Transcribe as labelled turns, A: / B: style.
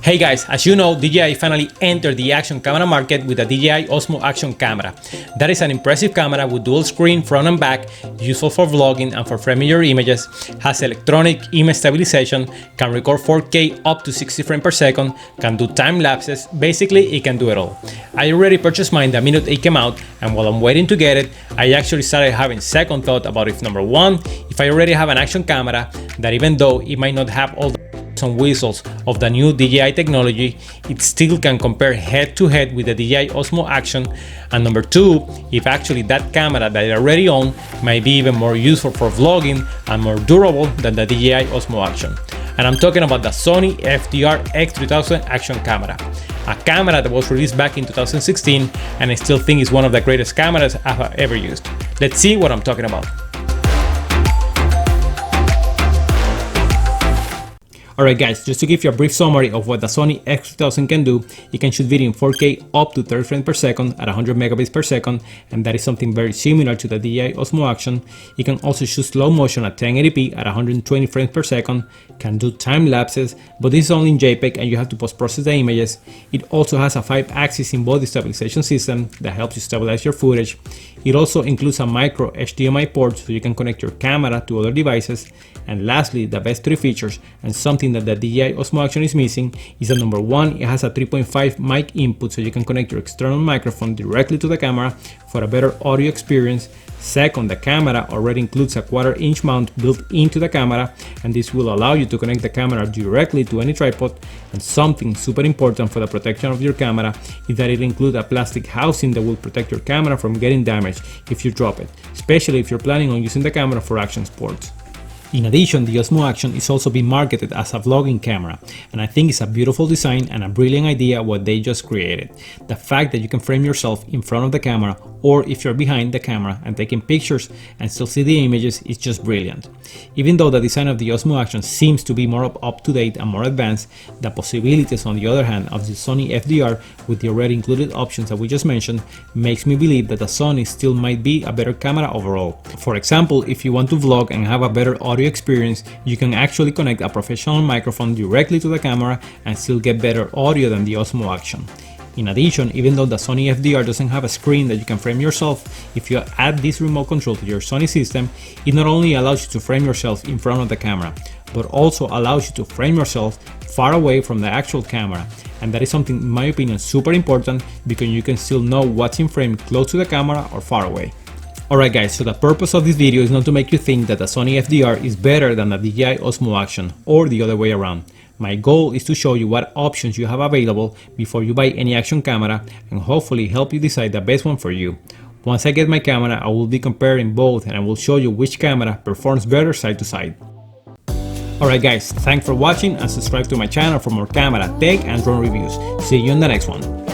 A: Hey guys, as you know, DJI finally entered the action camera market with the DJI Osmo action camera. That is an impressive camera with dual screen front and back, useful for vlogging and for framing your images, has electronic image stabilization, can record 4K up to 60 frames per second, can do time lapses, basically it can do it all. I already purchased mine the minute it came out, and while I'm waiting to get it, I actually started having second thought about if number one, if I already have an action camera, that even though it might not have all the and whistles of the new DJI technology, it still can compare head to head with the DJI Osmo Action, and number two, if actually that camera that I already own might be even more useful for vlogging and more durable than the DJI Osmo Action. And I'm talking about the Sony FDR X3000 action camera, a camera that was released back in 2016 and I still think is one of the greatest cameras I've ever used. Let's see what I'm talking about. Alright guys, just to give you a brief summary of what the Sony X3000 can do, it can shoot video in 4K up to 30 frames per second at 100 megabits per second, and that is something very similar to the DJI Osmo Action. It can also shoot slow motion at 1080p at 120 frames per second, can do time lapses, but this is only in JPEG and you have to post-process the images. It also has a 5-axis in-body stabilization system that helps you stabilize your footage. It also includes a micro Hdmi port so you can connect your camera to other devices. And lastly, the best three features, and something that the DJI Osmo Action is missing, is that number one, it has a 3.5 mic input so you can connect your external microphone directly to the camera for a better audio experience. Second, the camera already includes a 1/4-inch mount built into the camera, and this will allow you to connect the camera directly to any tripod. And something super important for the protection of your camera is that it includes a plastic housing that will protect your camera from getting damaged if you drop it, especially if you're planning on using the camera for action sports. In addition, the Osmo Action is also being marketed as a vlogging camera, and I think it's a beautiful design and a brilliant idea what they just created. The fact that you can frame yourself in front of the camera, or if you're behind the camera and taking pictures and still see the images, is just brilliant. Even though the design of the Osmo Action seems to be more up to date and more advanced, the possibilities on the other hand of the Sony FDR with the already included options that we just mentioned makes me believe that the Sony still might be a better camera overall. For example, if you want to vlog and have a better audio experience, you can actually connect a professional microphone directly to the camera and still get better audio than the Osmo Action. In addition, even though the Sony FDR doesn't have a screen that you can frame yourself, if you add this remote control to your Sony system, it not only allows you to frame yourself in front of the camera, but also allows you to frame yourself far away from the actual camera. And that is something, in my opinion, super important because you can still know what's in frame close to the camera or far away. Alright guys, so the purpose of this video is not to make you think that the Sony FDR is better than the DJI Osmo Action or the other way around. My goal is to show you what options you have available before you buy any action camera and hopefully help you decide the best one for you. Once I get my camera, I will be comparing both and I will show you which camera performs better side to side. Alright guys, thanks for watching and subscribe to my channel for more camera, tech and drone reviews. See you in the next one.